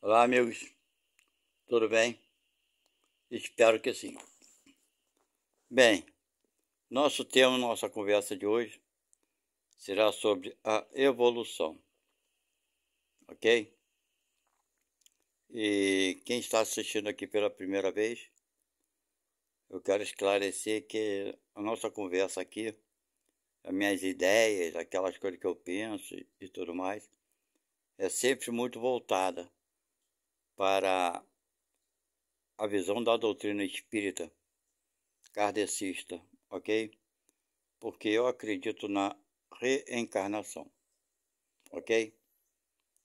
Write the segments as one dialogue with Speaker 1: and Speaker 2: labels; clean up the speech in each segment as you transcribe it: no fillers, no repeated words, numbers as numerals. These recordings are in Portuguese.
Speaker 1: Olá, amigos, tudo bem? Espero que sim. Bem, nosso tema, nossa conversa de hoje será sobre a evolução, ok? E quem está assistindo aqui pela primeira vez, eu quero esclarecer que a nossa conversa aqui, as minhas ideias, aquelas coisas que eu penso e tudo mais, é sempre muito voltada para a visão da doutrina espírita kardecista, ok? Porque eu acredito na reencarnação, ok?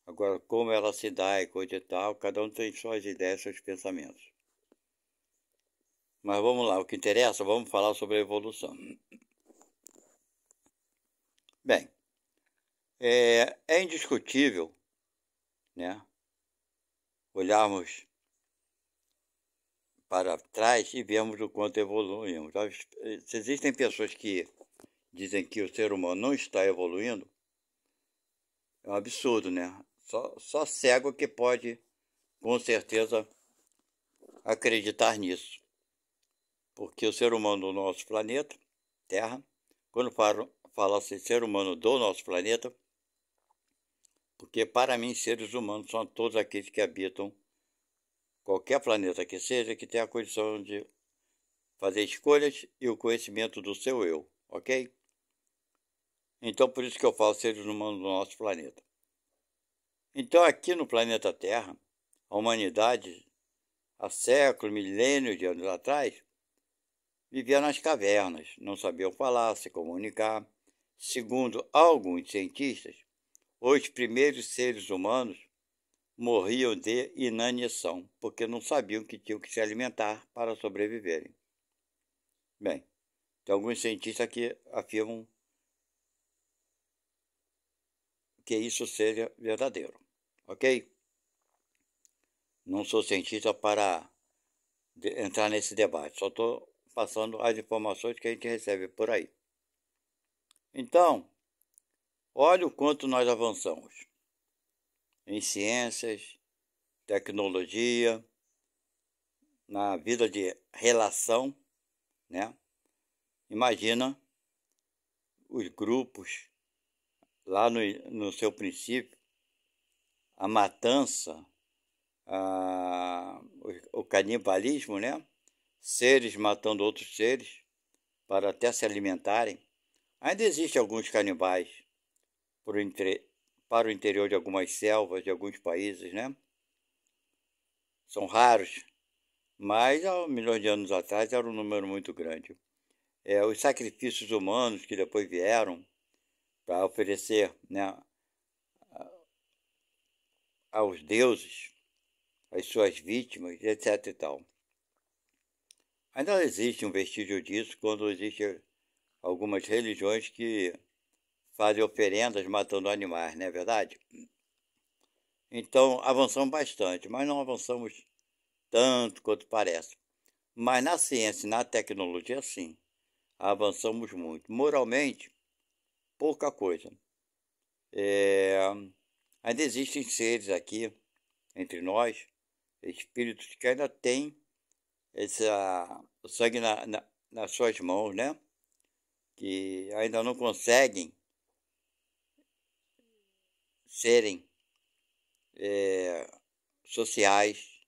Speaker 1: Agora, como ela se dá e coisa e tal, cada um tem suas ideias, seus pensamentos. Mas vamos lá, o que interessa, vamos falar sobre a evolução. Bem, é indiscutível, né, olharmos para trás e vermos o quanto evoluímos. Se existem pessoas que dizem que o ser humano não está evoluindo, é um absurdo, né? Só cego que pode, com certeza, acreditar nisso. Porque o ser humano do nosso planeta, Terra, quando fala-se ser humano do nosso planeta, porque para mim seres humanos são todos aqueles que habitam qualquer planeta que seja, que tem a condição de fazer escolhas e o conhecimento do seu eu, ok? Então por isso que eu falo seres humanos do nosso planeta. Então aqui no planeta Terra, a humanidade, há séculos, milênios de anos atrás, vivia nas cavernas, não sabiam falar, se comunicar. Segundo alguns cientistas, os primeiros seres humanos morriam de inanição, porque não sabiam que tinham que se alimentar para sobreviverem. Bem, tem alguns cientistas que afirmam que isso seja verdadeiro, ok? Não sou cientista para entrar nesse debate, só estou passando as informações que a gente recebe por aí. Então, olha o quanto nós avançamos em ciências, tecnologia, na vida de relação, né? Imagina os grupos lá no seu princípio, a matança, o canibalismo, né? Seres matando outros seres para até se alimentarem. Ainda existem alguns canibais para o interior de algumas selvas, de alguns países, né? São raros, mas há milhões de anos atrás era um número muito grande. Os sacrifícios humanos que depois vieram para oferecer, né, aos deuses, as suas vítimas, etc. e tal. Ainda existe um vestígio disso quando existem algumas religiões que fazem oferendas matando animais, não é verdade? Então avançamos bastante, mas não avançamos tanto quanto parece. Mas na ciência e na tecnologia, sim, avançamos muito. Moralmente, pouca coisa. Ainda existem seres aqui, entre nós, espíritos que ainda têm o sangue nas suas mãos, né? Que ainda não conseguem serem sociais,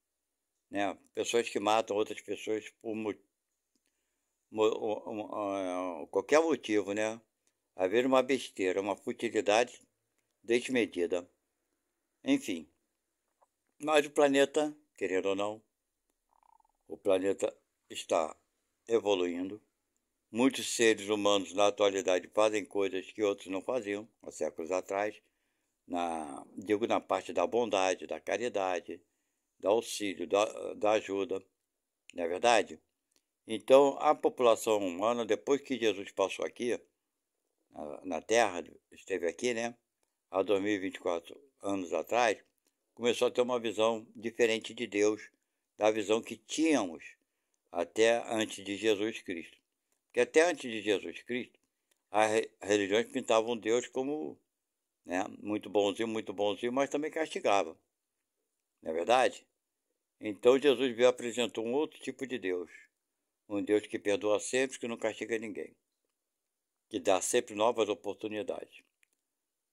Speaker 1: né? Pessoas que matam outras pessoas por qualquer motivo, né? Haver uma besteira, uma futilidade desmedida. Enfim, mas o planeta, querendo ou não, o planeta está evoluindo. Muitos seres humanos na atualidade fazem coisas que outros não faziam há séculos atrás. Digo na parte da bondade, da caridade, do auxílio, da ajuda, não é verdade? Então, a população humana, depois que Jesus passou aqui, na Terra, esteve aqui, né? Há 2024 anos atrás, começou a ter uma visão diferente de Deus, da visão que tínhamos até antes de Jesus Cristo. Porque até antes de Jesus Cristo, as religiões pintavam Deus como, né, muito bonzinho, mas também castigava. não é verdade? Então Jesus veio e apresentou um outro tipo de Deus, um Deus que perdoa sempre, que não castiga ninguém, que dá sempre novas oportunidades.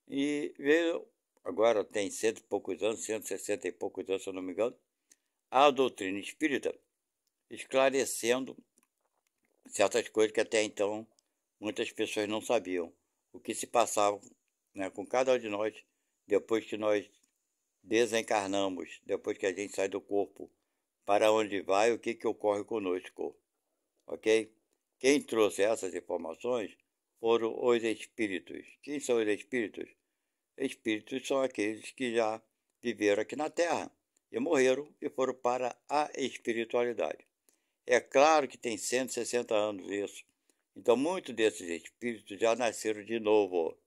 Speaker 1: E veio, agora tem cento e poucos anos, 160 e poucos anos, se eu não me engano, a doutrina espírita esclarecendo certas coisas que até então muitas pessoas não sabiam. O que se passava, né, com cada um de nós depois que nós desencarnamos, depois que a gente sai do corpo, para onde vai, o que ocorre conosco, ok? Quem trouxe essas informações foram os espíritos. Quem são os espíritos? Espíritos são aqueles que já viveram aqui na Terra e morreram e foram para a espiritualidade. É claro que tem 160 anos isso. Então, muitos desses espíritos já nasceram de novo,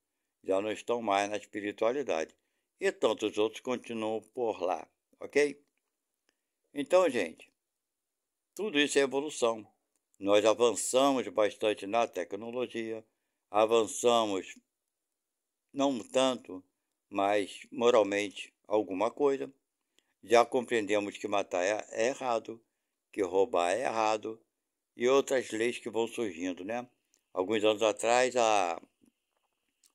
Speaker 1: já não estão mais na espiritualidade. E tantos outros continuam por lá, ok? Então, gente, tudo isso é evolução. Nós avançamos bastante na tecnologia, avançamos não tanto, mas moralmente alguma coisa. Já compreendemos que matar é errado, que roubar é errado e outras leis que vão surgindo, né? Alguns anos atrás,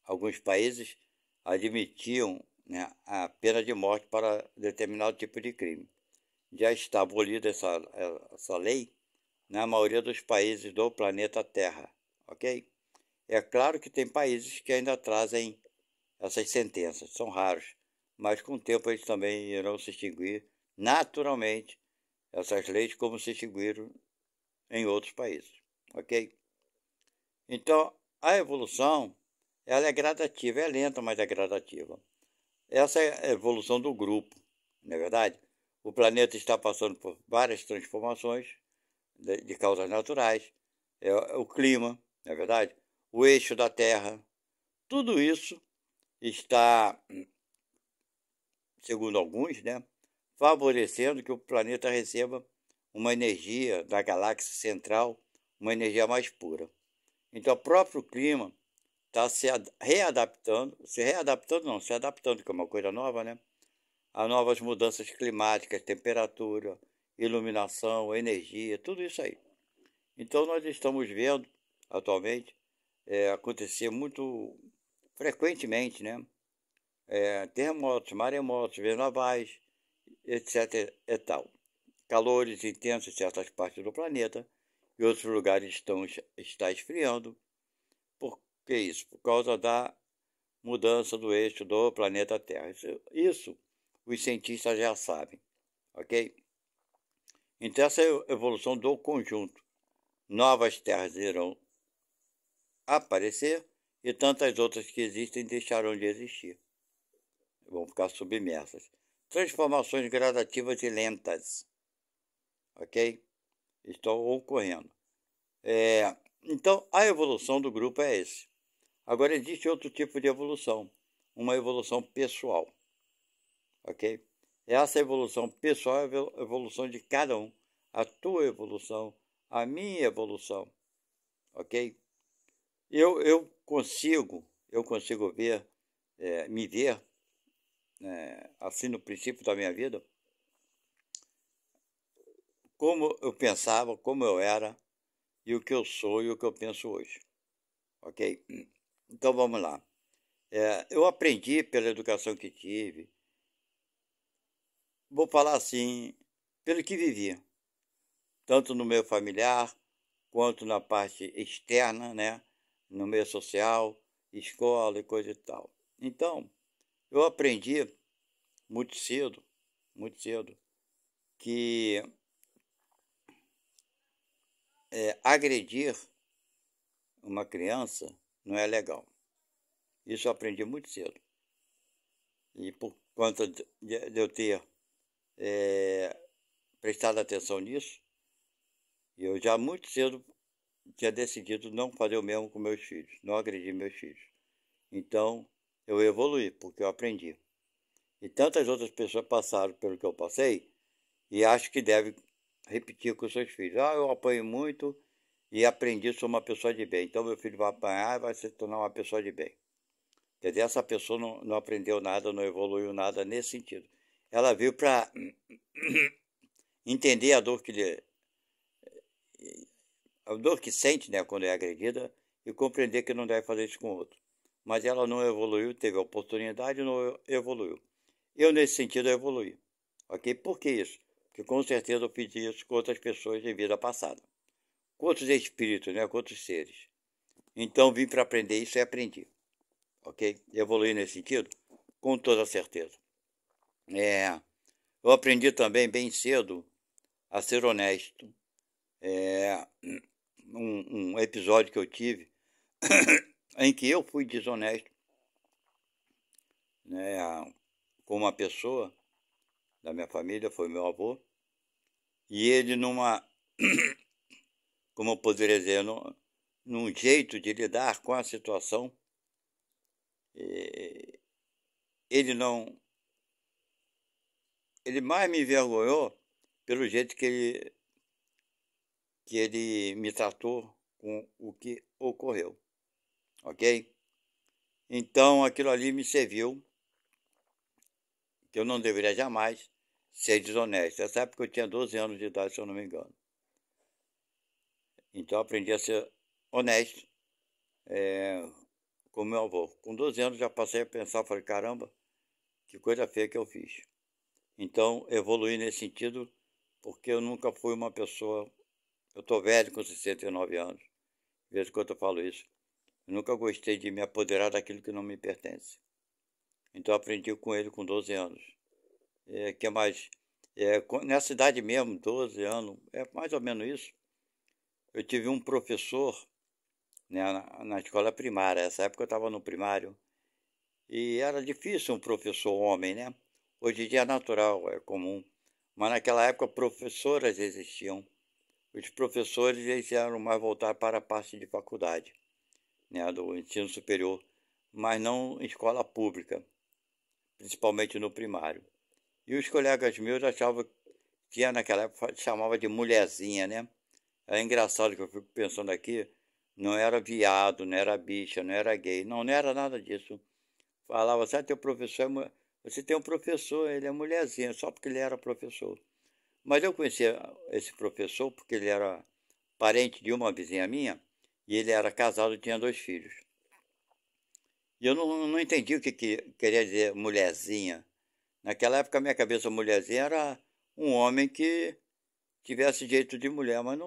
Speaker 1: alguns países admitiam, né, a pena de morte para determinado tipo de crime. Já está abolida essa lei na maioria dos países do planeta Terra, ok? É claro que tem países que ainda trazem essas sentenças, são raros, mas com o tempo eles também irão se extinguir naturalmente, essas leis como se extinguiram em outros países, ok? Então, a evolução, ela é gradativa, é lenta, mas é gradativa. Essa é a evolução do grupo, não é verdade? O planeta está passando por várias transformações de causas naturais, é o clima, não é verdade? O eixo da Terra, tudo isso está, segundo alguns, né, favorecendo que o planeta receba uma energia da galáxia central, uma energia mais pura. Então, o próprio clima está se adaptando, que é uma coisa nova, né? A novas mudanças climáticas, temperatura, iluminação, energia, tudo isso aí. Então, nós estamos vendo, atualmente, acontecer muito frequentemente, né? Terremotos, maremotos, vendaval, etc. e tal. Calores intensos em certas partes do planeta e outros lugares está esfriando. Por que isso? Por causa da mudança do eixo do planeta Terra. Isso os cientistas já sabem, ok? Então, essa é a evolução do conjunto. Novas terras irão aparecer e tantas outras que existem deixarão de existir. Vão ficar submersas. Transformações gradativas e lentas, ok? Estão ocorrendo. Então, a evolução do grupo é esse. Agora, existe outro tipo de evolução, uma evolução pessoal, ok? Essa evolução pessoal é a evolução de cada um, a tua evolução, a minha evolução, ok? Eu consigo ver, me ver, assim no princípio da minha vida, como eu pensava, como eu era, e o que eu sou e o que eu penso hoje, ok? Então vamos lá. Eu aprendi pela educação que tive, vou falar assim, pelo que vivi, tanto no meio familiar, quanto na parte externa, né? No meio social, escola e coisa e tal. Então, eu aprendi muito cedo, que agredir uma criança não é legal. Isso eu aprendi muito cedo. E por conta de eu ter prestado atenção nisso, eu já muito cedo tinha decidido não fazer o mesmo com meus filhos, não agredir meus filhos. Então, eu evoluí, porque eu aprendi. E tantas outras pessoas passaram pelo que eu passei e acho que deve repetir com seus filhos. Eu apanho muito e aprendi, sou uma pessoa de bem. Então, meu filho vai apanhar e vai se tornar uma pessoa de bem. Quer dizer, essa pessoa não aprendeu nada, não evoluiu nada nesse sentido. ela veio para entender a dor que sente, né, quando é agredida, e compreender que não deve fazer isso com o outro. Mas ela não evoluiu, teve a oportunidade e não evoluiu. Eu, nesse sentido, evoluí. Ok? Por que isso? Porque com certeza eu pedi isso com outras pessoas em vida passada. Com outros espíritos, né, com outros seres. Então vim para aprender isso e aprendi. Ok? Evoluí nesse sentido? Com toda certeza. Eu aprendi também bem cedo a ser honesto. Um episódio que eu tive em que eu fui desonesto, né, com uma pessoa da minha família, foi meu avô, e ele como eu poderia dizer, num jeito de lidar com a situação, ele não, ele mais me envergonhou pelo jeito que ele me tratou com o que ocorreu, ok? Então aquilo ali me serviu, que eu não deveria jamais ser desonesto. Nessa época eu tinha 12 anos de idade, se eu não me engano. Então eu aprendi a ser honesto, com meu avô. Com 12 anos já passei a pensar, falei, caramba, que coisa feia que eu fiz. Então evoluí nesse sentido, porque eu nunca fui uma pessoa, eu estou velho com 69 anos, de vez em quando eu falo isso, eu nunca gostei de me apoderar daquilo que não me pertence. Então aprendi com ele com 12 anos. Que mais? Nessa idade mesmo, 12 anos, é mais ou menos isso. Eu tive um professor, né, na escola primária. Essa época eu estava no primário. E era difícil um professor homem, né? Hoje em dia é natural, é comum. Mas naquela época professoras existiam. Os professores eles eram mais voltados para a parte de faculdade, né, do ensino superior, mas não em escola pública, principalmente no primário. E os colegas meus achavam que naquela época chamava de mulherzinha, né? É engraçado que eu fico pensando aqui, não era viado, não era bicha, não era gay, não era nada disso. Falava, você tem um professor, ele é mulherzinha, só porque ele era professor. Mas eu conhecia esse professor porque ele era parente de uma vizinha minha e ele era casado e tinha 2 filhos. E eu não entendi que queria dizer mulherzinha. Naquela época, a minha cabeça mulherzinha era um homem que tivesse jeito de mulher, mas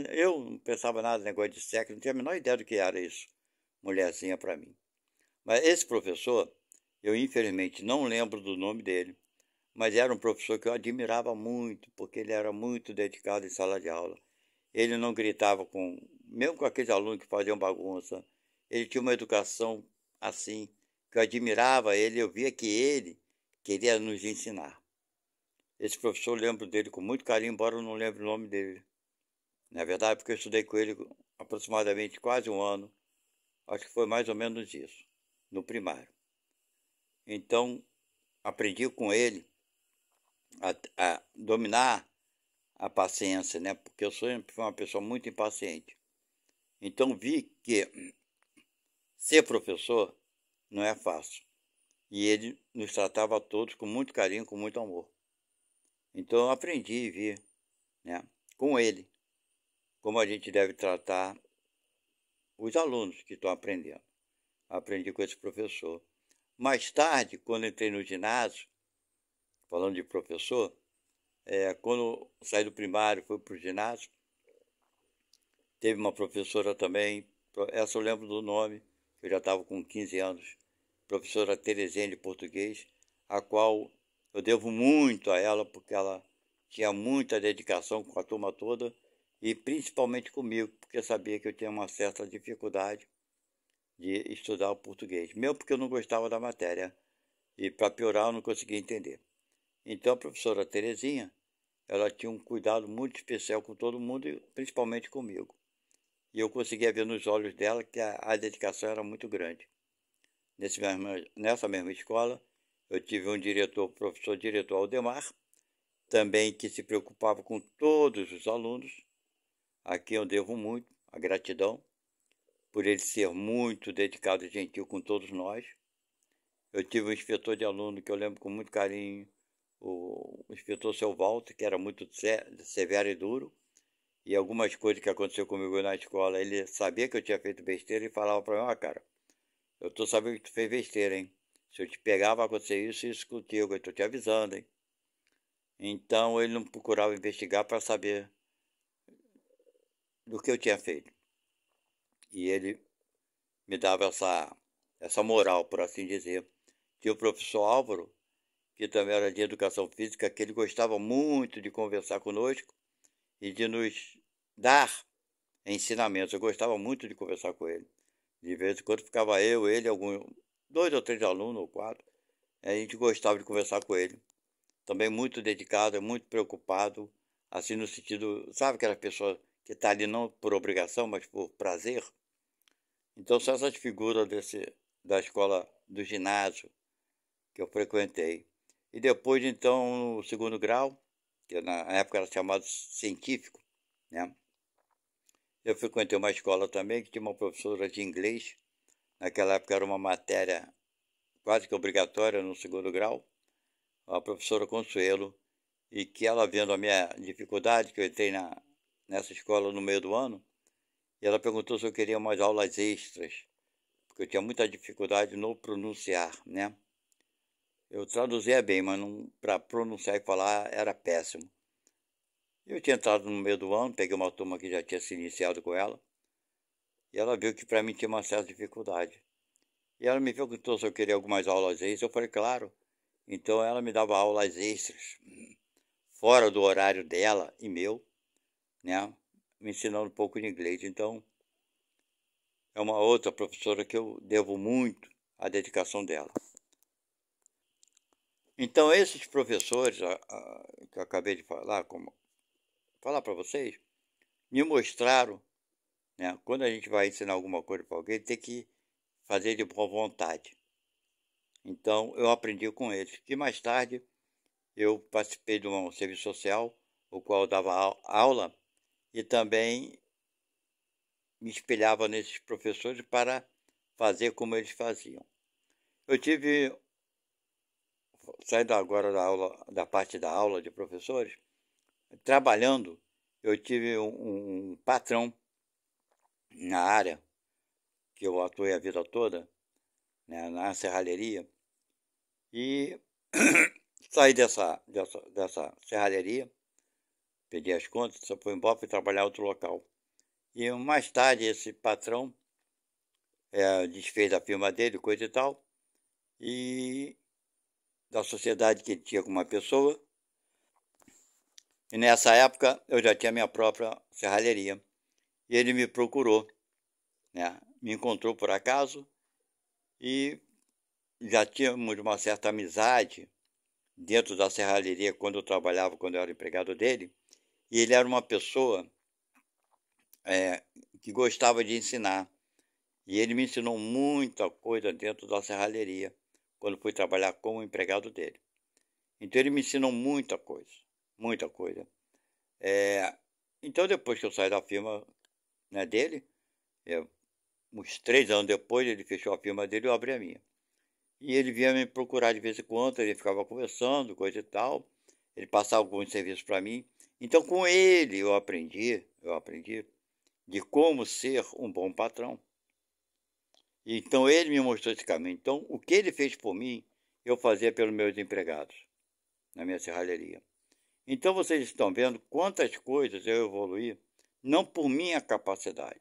Speaker 1: eu não pensava nada, negócio de sexo, não tinha a menor ideia do que era isso, mulherzinha para mim. Mas esse professor, eu infelizmente não lembro do nome dele, mas era um professor que eu admirava muito, porque ele era muito dedicado em sala de aula. Ele não gritava mesmo com aqueles alunos que faziam bagunça. Ele tinha uma educação assim, que eu admirava ele, eu via que ele queria nos ensinar. Esse professor, eu lembro dele com muito carinho, embora eu não lembre o nome dele. Na verdade, porque eu estudei com ele aproximadamente quase um ano. Acho que foi mais ou menos isso, no primário. Então, aprendi com ele a dominar a paciência, né? Porque eu sempre fui uma pessoa muito impaciente. Então, vi que ser professor não é fácil. E ele nos tratava a todos com muito carinho, com muito amor. Então, eu aprendi e vi, né, com ele, como a gente deve tratar os alunos que estão aprendendo. Aprendi com esse professor. Mais tarde, quando entrei no ginásio, falando de professor, quando saí do primário, fui para o ginásio, teve uma professora também, essa eu lembro do nome, eu já estava com 15 anos, professora Terezinha de português, a qual eu devo muito a ela, porque ela tinha muita dedicação com a turma toda, e principalmente comigo, porque sabia que eu tinha uma certa dificuldade de estudar o português, mesmo porque eu não gostava da matéria, e para piorar eu não conseguia entender. Então a professora Terezinha, ela tinha um cuidado muito especial com todo mundo, e principalmente comigo. E eu conseguia ver nos olhos dela que a dedicação era muito grande. Nessa mesma escola, eu tive um diretor, o professor diretor Aldemar, também que se preocupava com todos os alunos, a quem eu devo muito, a gratidão, por ele ser muito dedicado e gentil com todos nós. Eu tive um inspetor de aluno que eu lembro com muito carinho, o inspetor seu Walter, que era muito severo e duro, e algumas coisas que aconteceu comigo na escola, ele sabia que eu tinha feito besteira e falava para mim, cara, eu tô sabendo que tu fez besteira, hein? Se eu te pegar, vai acontecer isso e isso contigo, eu tô te avisando, hein? Então ele não procurava investigar para saber do que eu tinha feito. E ele me dava essa moral, por assim dizer. Tinha o professor Álvaro, que também era de educação física, que ele gostava muito de conversar conosco e de nos dar ensinamentos. Eu gostava muito de conversar com ele. De vez em quando ficava eu, ele, alguns, 2 ou 3 alunos, ou 4. A gente gostava de conversar com ele. Também muito dedicado, muito preocupado, assim no sentido, sabe aquela pessoa que está ali não por obrigação, mas por prazer? Então são essas figuras da escola, do ginásio que eu frequentei. E depois, então, no segundo grau, que na época era chamado científico, né? Eu frequentei uma escola também que tinha uma professora de inglês. Naquela época era uma matéria quase que obrigatória no segundo grau, a professora Consuelo, e que ela vendo a minha dificuldade, que eu entrei nessa escola no meio do ano, e ela perguntou se eu queria mais aulas extras, porque eu tinha muita dificuldade no pronunciar, né? Eu traduzia bem, mas para pronunciar e falar era péssimo. Eu tinha entrado no meio do ano, peguei uma turma que já tinha se iniciado com ela, e ela viu que para mim tinha uma certa dificuldade. E ela me perguntou se eu queria algumas aulas extras, eu falei, claro. Então ela me dava aulas extras, fora do horário dela e meu, né? Me ensinando um pouco de inglês. Então, é uma outra professora que eu devo muito à dedicação dela. Então, esses professores que eu acabei de falar, falar para vocês, me mostraram, né? Quando a gente vai ensinar alguma coisa para alguém, tem que fazer de boa vontade. Então, eu aprendi com eles. E mais tarde, eu participei de um serviço social, o qual eu dava aula, e também me espelhava nesses professores para fazer como eles faziam. Eu tive, saindo agora da parte da aula de professores, trabalhando, eu tive um patrão na área que eu atuei a vida toda, né, na serralheria, e saí dessa serralheria, pedi as contas, só fui embora, fui trabalhar em outro local. E mais tarde esse patrão desfez a firma dele, coisa e tal, e da sociedade que ele tinha com uma pessoa. E nessa época eu já tinha minha própria serralheria. E ele me procurou, né? Me encontrou por acaso e já tínhamos uma certa amizade dentro da serralheria quando eu trabalhava, quando eu era empregado dele. E ele era uma pessoa que gostava de ensinar. E ele me ensinou muita coisa dentro da serralheria, quando fui trabalhar como empregado dele. Então ele me ensinou muita coisa, muita coisa. Então depois que eu saí da firma, né, dele, uns 3 anos depois ele fechou a firma dele e eu abri a minha. E ele vinha me procurar de vez em quando, ele ficava conversando, coisa e tal. Ele passava alguns serviços para mim. Então com ele eu aprendi de como ser um bom patrão. Então ele me mostrou esse caminho. Então o que ele fez por mim, eu fazia pelos meus empregados na minha serralheria. Então vocês estão vendo quantas coisas eu evoluí, não por minha capacidade.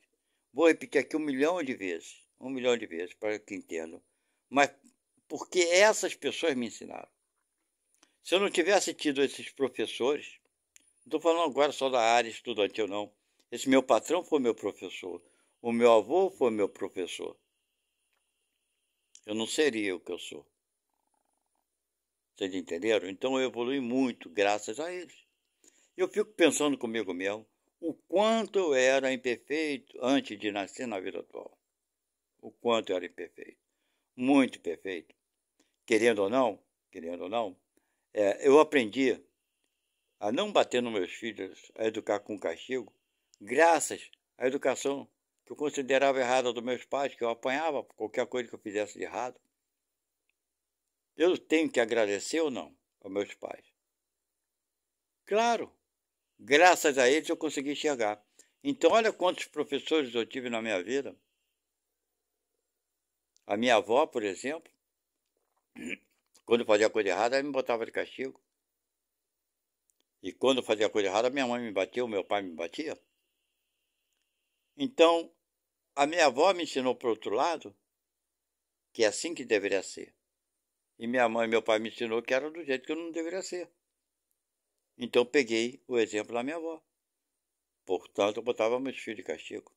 Speaker 1: Vou repetir aqui 1 milhão de vezes, 1 milhão de vezes, para que entendam. Mas porque essas pessoas me ensinaram. Se eu não tivesse tido esses professores, não estou falando agora só da área estudantil, não. Esse meu patrão foi meu professor. O meu avô foi meu professor. Eu não seria o que eu sou. Vocês entenderam? Então eu evolui muito graças a eles. Eu fico pensando comigo mesmo o quanto eu era imperfeito antes de nascer na vida atual. O quanto eu era imperfeito. Muito imperfeito. Querendo ou não, eu aprendi a não bater nos meus filhos, a educar com castigo, graças à educação que eu considerava errada dos meus pais, que eu apanhava por qualquer coisa que eu fizesse de errado. Eu tenho que agradecer ou não aos meus pais. Claro, graças a eles eu consegui enxergar. Então olha quantos professores eu tive na minha vida. A minha avó, por exemplo, quando eu fazia coisa errada, ela me botava de castigo. E quando eu fazia coisa errada, minha mãe me batia, o meu pai me batia. Então, a minha avó me ensinou, por outro lado, que é assim que deveria ser. E minha mãe e meu pai me ensinou que era do jeito que eu não deveria ser. Então, eu peguei o exemplo da minha avó. Portanto, eu botava meus filhos de castigo.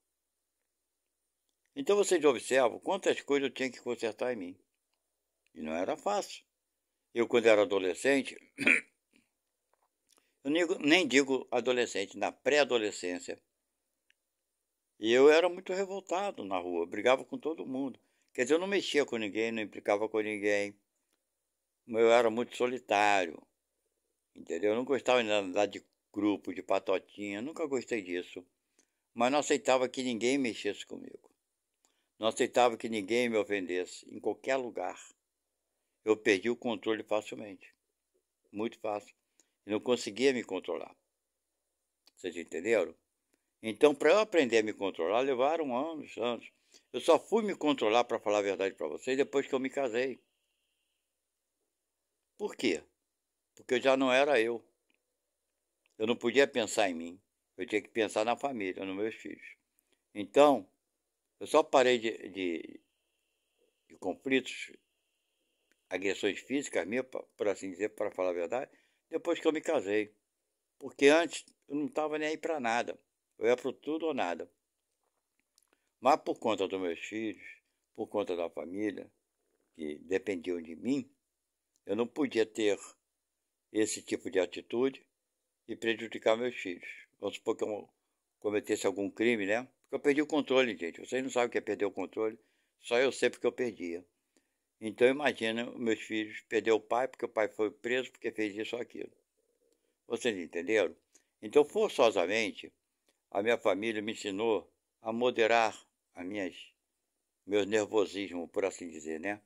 Speaker 1: Então, vocês observam quantas coisas eu tinha que consertar em mim. E não era fácil. Eu, quando era adolescente, eu nem digo adolescente, na pré-adolescência, e eu era muito revoltado na rua, brigava com todo mundo. Quer dizer, eu não mexia com ninguém, não implicava com ninguém. Eu era muito solitário, entendeu? Eu não gostava de andar de grupo, de patotinha, nunca gostei disso. Mas não aceitava que ninguém mexesse comigo. Não aceitava que ninguém me ofendesse, em qualquer lugar. Eu perdi o controle facilmente, muito fácil. E não conseguia me controlar. Vocês entenderam? Então, para eu aprender a me controlar, levaram anos. Eu só fui me controlar, para falar a verdade para vocês, depois que eu me casei. Por quê? Porque eu já não era eu. Eu não podia pensar em mim. Eu tinha que pensar na família, nos meus filhos. Então, eu só parei de conflitos, agressões físicas minhas, por assim dizer, para falar a verdade, depois que eu me casei. Porque antes eu não estava nem aí para nada. Eu ia para tudo ou nada. Mas por conta dos meus filhos, por conta da família, que dependiam de mim, eu não podia ter esse tipo de atitude e prejudicar meus filhos. Vamos supor que eu cometesse algum crime, né? Porque eu perdi o controle, gente. Vocês não sabem o que é perder o controle. Só eu sei porque eu perdia. Então imagina meus filhos perder o pai porque o pai foi preso porque fez isso ou aquilo. Vocês entenderam? Então, forçosamente, a minha família me ensinou a moderar as meus nervosismos, por assim dizer, né?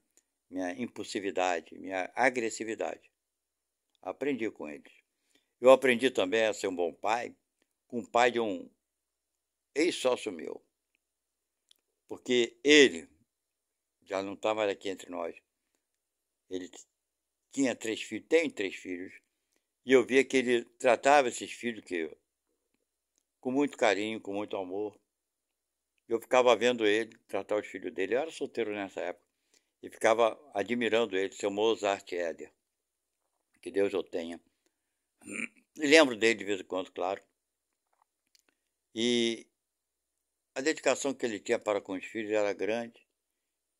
Speaker 1: Minha impulsividade, minha agressividade. Aprendi com eles. Eu aprendi também a ser um bom pai, com o pai de um ex-sócio meu. Porque ele já não está mais aqui entre nós. Ele tinha 3 filhos, tem 3 filhos, e eu via que ele tratava esses filhos com muito carinho, com muito amor. Eu ficava vendo ele tratar os filhos dele. Eu era solteiro nessa época. E ficava admirando ele, seu Mozart Éder. Que Deus o tenha. E lembro dele de vez em quando, claro. E a dedicação que ele tinha para com os filhos era grande.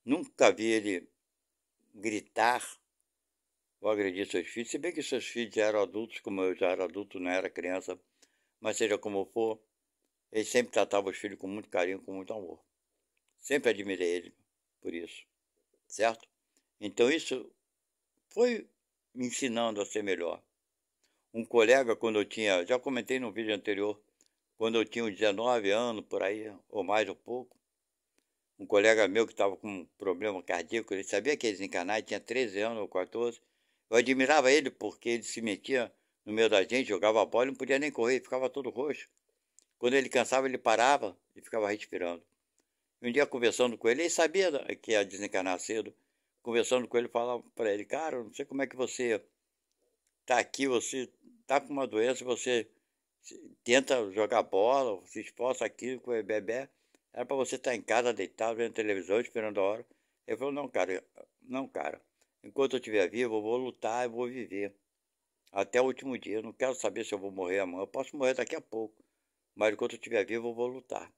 Speaker 1: Nunca vi ele gritar ou agredir seus filhos. Se bem que seus filhos já eram adultos, como eu já era adulto, não era criança. Mas seja como for, ele sempre tratava os filhos com muito carinho, com muito amor. Sempre admirei ele por isso. Certo? Então isso foi me ensinando a ser melhor. Um colega, quando eu tinha, já comentei no vídeo anterior, quando eu tinha uns 19 anos, por aí, ou mais um pouco, um colega meu que estava com um problema cardíaco, ele sabia que ia desencarnar, ele tinha 13 anos ou 14. Eu admirava ele porque ele se metia no meio da gente, jogava bola, não podia nem correr, ficava todo roxo. Quando ele cansava, ele parava e ficava respirando. Um dia, conversando com ele, ele sabia que ia desencarnar cedo. Conversando com ele, falava para ele, cara, não sei como é que você está aqui, você está com uma doença, você tenta jogar bola, se esforça aqui com o bebê, era para você estar em casa, deitado, vendo televisão, esperando a hora. Ele falou, não, cara, enquanto eu estiver vivo, eu vou lutar, eu vou viver. Até o último dia, eu não quero saber se eu vou morrer amanhã, eu posso morrer daqui a pouco, mas enquanto eu estiver vivo, eu vou lutar.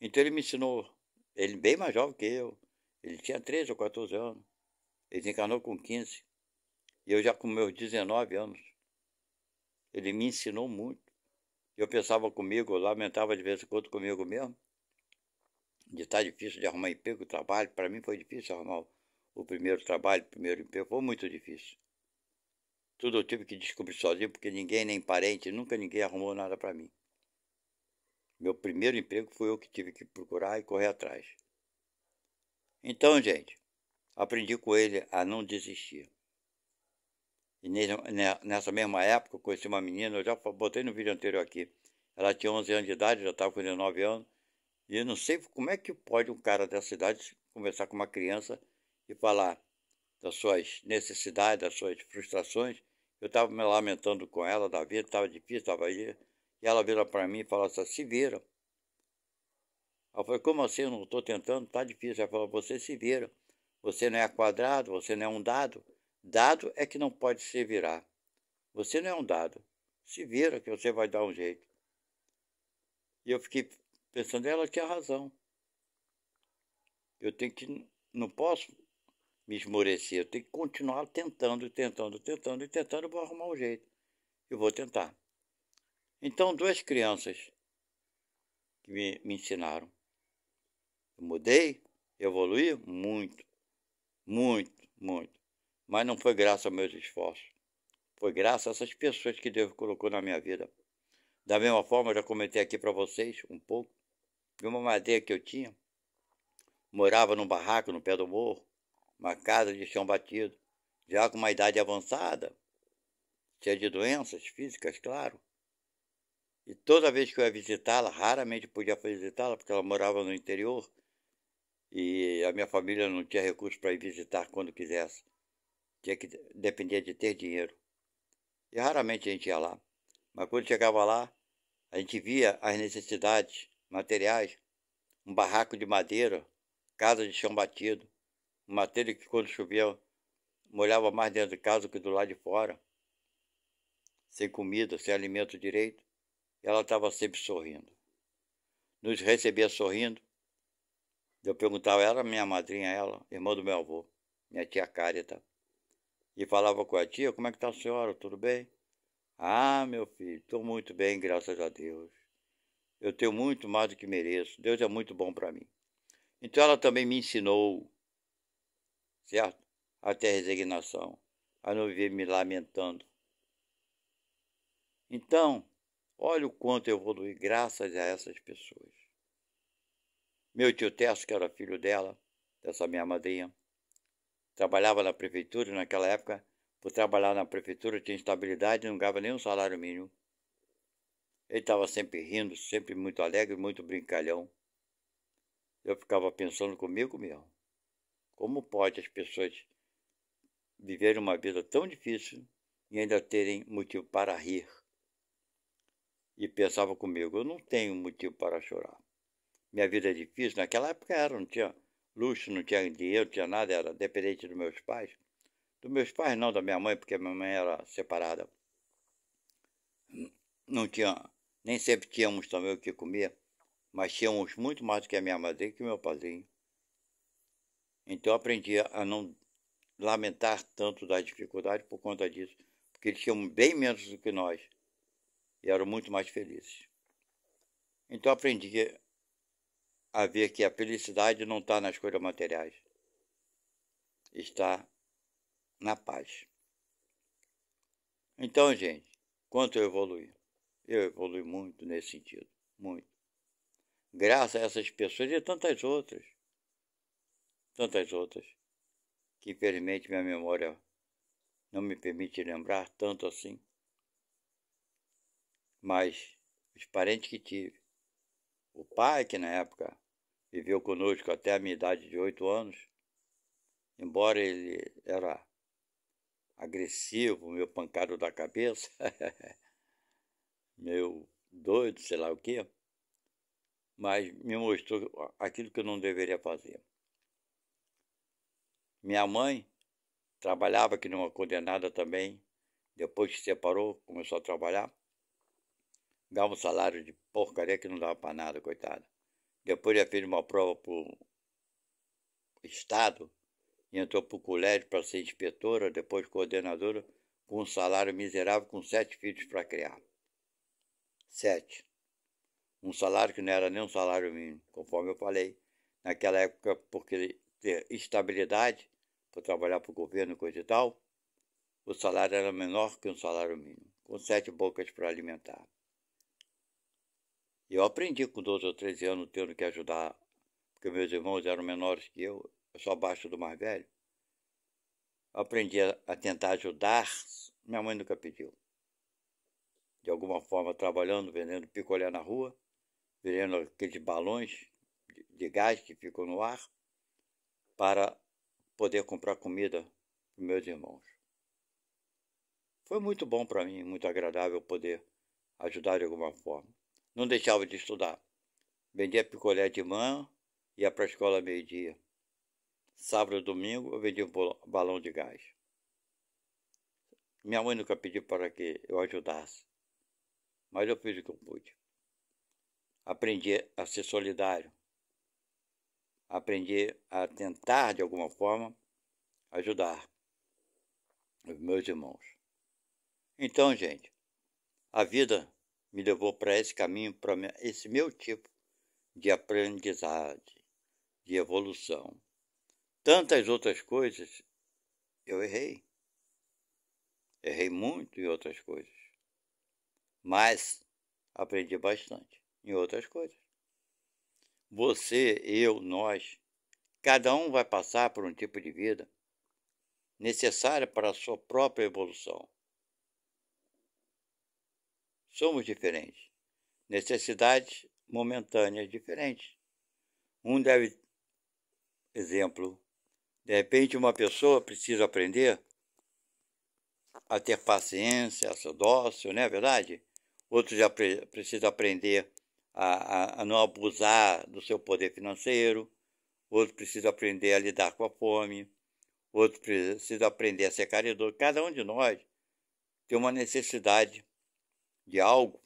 Speaker 1: Então ele me ensinou, ele bem mais jovem que eu, ele tinha 13 ou 14 anos, ele desencarnou com 15, e eu já com meus 19 anos. Ele me ensinou muito. Eu pensava comigo, eu lamentava de vez em quando comigo mesmo, de estar difícil de arrumar emprego, trabalho. Para mim foi difícil arrumar o primeiro trabalho, o primeiro emprego, foi muito difícil. Tudo eu tive que descobrir sozinho, porque ninguém, nem parente, nunca ninguém arrumou nada para mim. Meu primeiro emprego foi eu que tive que procurar e correr atrás. Então, gente, aprendi com ele a não desistir. E nessa mesma época eu conheci uma menina, eu já botei no vídeo anterior aqui. Ela tinha 11 anos de idade, já estava com 19 anos. E eu não sei como é que pode um cara dessa idade conversar com uma criança e falar das suas necessidades, das suas frustrações. Eu estava me lamentando com ela da vida, estava difícil, estava aí. E ela vira para mim e fala assim, se vira. Eu falei, como assim? Eu não estou tentando, está difícil. Ela falou, você se vira. Você não é quadrado, você não é um dado. Dado é que não pode se virar. Você não é um dado. Se vira que você vai dar um jeito. E eu fiquei pensando, ela tinha razão. Eu tenho que, não posso me esmorecer, eu tenho que continuar tentando, eu vou arrumar um jeito. Eu vou tentar. Então, duas crianças que me ensinaram. Eu mudei, evoluí muito, muito, muito. Mas não foi graças aos meus esforços. Foi graças a essas pessoas que Deus colocou na minha vida. Da mesma forma, eu já comentei aqui para vocês um pouco de uma madeira que eu tinha. Morava num barraco no pé do morro, uma casa de chão batido, já com uma idade avançada, cheia de doenças físicas, claro. E toda vez que eu ia visitá-la, raramente podia visitá-la, porque ela morava no interior e a minha família não tinha recursos para ir visitar quando quisesse. Tinha que depender de ter dinheiro. E raramente a gente ia lá. Mas quando chegava lá, a gente via as necessidades materiais, um barraco de madeira, casa de chão batido, uma telha que quando chovia molhava mais dentro de casa do que do lado de fora, sem comida, sem alimento direito. E ela estava sempre sorrindo. Nos recebia sorrindo. Eu perguntava, era minha madrinha, ela, irmã do meu avô, minha tia Cárita. E falava com a tia, como é que está a senhora, tudo bem? Ah, meu filho, estou muito bem, graças a Deus. Eu tenho muito mais do que mereço. Deus é muito bom para mim. Então ela também me ensinou, certo? A ter resignação, a não viver me lamentando. Então, olha o quanto eu evolui graças a essas pessoas. Meu tio Tesso, que era filho dela, dessa minha madrinha, trabalhava na prefeitura e naquela época. Por trabalhar na prefeitura tinha estabilidade e não ganhava nem um salário mínimo. Ele estava sempre rindo, sempre muito alegre, muito brincalhão. Eu ficava pensando comigo mesmo. Como pode as pessoas viverem uma vida tão difícil e ainda terem motivo para rir? E pensava comigo, eu não tenho motivo para chorar. Minha vida é difícil, naquela época era, não tinha luxo, não tinha dinheiro, não tinha nada, era dependente dos meus pais. Dos meus pais não, da minha mãe, porque minha mãe era separada. Não tinha, nem sempre tínhamos também o que comer, mas tínhamos muito mais do que a minha madrinha e que o meu padrinho. Então eu aprendi a não lamentar tanto das dificuldades por conta disso, porque eles tinham bem menos do que nós e eram muito mais felizes. Então eu aprendi a ver que a felicidade não está nas coisas materiais, está na paz. Então, gente, quanto eu evolui? Eu evolui muito nesse sentido, muito. Graças a essas pessoas e tantas outras, que infelizmente minha memória não me permite lembrar tanto assim. Mas os parentes que tive, o pai que na época viveu conosco até a minha idade de 8 anos, embora ele era agressivo, meu pancado da cabeça, meu doido, sei lá o quê, mas me mostrou aquilo que eu não deveria fazer. Minha mãe trabalhava que numa condenada também, depois que se separou, começou a trabalhar, ganhava um salário de porcaria que não dava para nada, coitada. Depois já fez uma prova para o Estado, e entrou para o colégio para ser inspetora, depois coordenadora, com um salário miserável, com 7 filhos para criar. 7. Um salário que não era nem um salário mínimo, conforme eu falei. Naquela época, porque ter estabilidade, para trabalhar para o governo e coisa e tal, o salário era menor que um salário mínimo, com 7 bocas para alimentar. Eu aprendi com 12 ou 13 anos tendo que ajudar, porque meus irmãos eram menores que eu sou abaixo do mais velho. Eu aprendi a tentar ajudar Minha mãe nunca pediu. De alguma forma, trabalhando, vendendo picolé na rua, vendendo aqueles balões de gás que ficam no ar, para poder comprar comida para meus irmãos. Foi muito bom para mim, muito agradável poder ajudar de alguma forma. Não deixava de estudar. Vendia picolé de manhã, ia para a escola meio-dia. Sábado e domingo eu vendia um balão de gás. Minha mãe nunca pediu para que eu ajudasse, mas eu fiz o que eu pude. Aprendi a ser solidário. Aprendi a tentar, de alguma forma, ajudar os meus irmãos. Então, gente, a vida me levou para esse caminho, para esse meu tipo de aprendizagem, de evolução. Tantas outras coisas eu errei. Errei muito em outras coisas. Mas aprendi bastante em outras coisas. Você, eu, nós, cada um vai passar por um tipo de vida necessária para a sua própria evolução. Somos diferentes. Necessidades momentâneas diferentes. Um deve, exemplo, de repente uma pessoa precisa aprender a ter paciência, a ser dócil, não é verdade? Outro já precisa aprender a não abusar do seu poder financeiro. Outro precisa aprender a lidar com a fome. Outro precisa aprender a ser caridoso. Cada um de nós tem uma necessidade de algo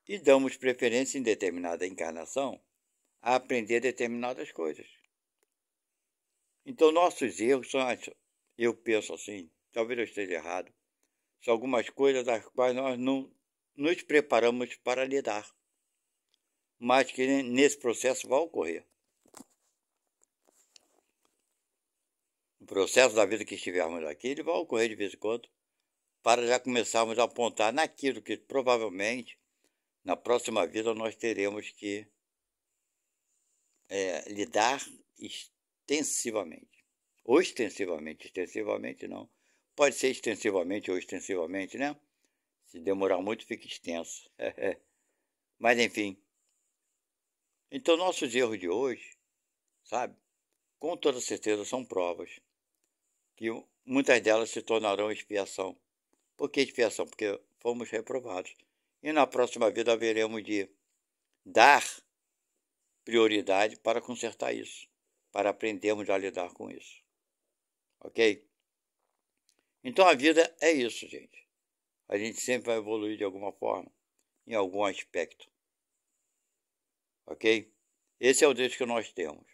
Speaker 1: e damos preferência em determinada encarnação a aprender determinadas coisas. Então, nossos erros são, eu penso assim, talvez eu esteja errado, são algumas coisas das quais nós não nos preparamos para lidar, mas que nesse processo vai ocorrer. O processo da vida que estivermos aqui, ele vai ocorrer de vez em quando, para já começarmos a apontar naquilo que provavelmente na próxima vida nós teremos que lidar extensivamente. Ou extensivamente não. Pode ser extensivamente ou extensivamente, né? Se demorar muito, fica extenso. Mas, enfim. Então, nossos erros de hoje, sabe? Com toda certeza são provas que muitas delas se tornarão expiação. Por que expiação? Porque fomos reprovados. E na próxima vida haveremos de dar prioridade para consertar isso, para aprendermos a lidar com isso. Ok? Então a vida é isso, gente. A gente sempre vai evoluir de alguma forma, em algum aspecto. Ok? Esse é o Deus que nós temos,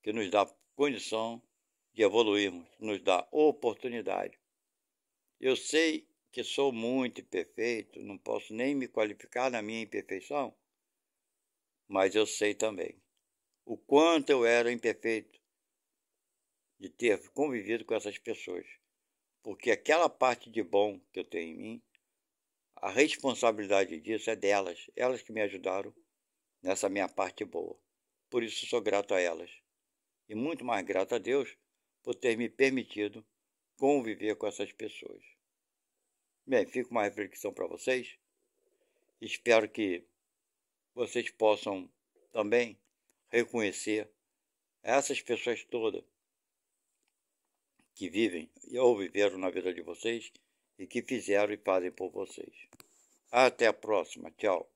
Speaker 1: que nos dá condição de evoluirmos, nos dá oportunidade. Eu sei que sou muito imperfeito, não posso nem me qualificar na minha imperfeição, mas eu sei também o quanto eu era imperfeito de ter convivido com essas pessoas. Porque aquela parte de bom que eu tenho em mim, a responsabilidade disso é delas. Elas que me ajudaram nessa minha parte boa. Por isso sou grato a elas. E muito mais grato a Deus por ter me permitido conviver com essas pessoas. Bem, fica uma reflexão para vocês. Espero que vocês possam também reconhecer essas pessoas todas que vivem ou viveram na vida de vocês e que fizeram e fazem por vocês. Até a próxima. Tchau.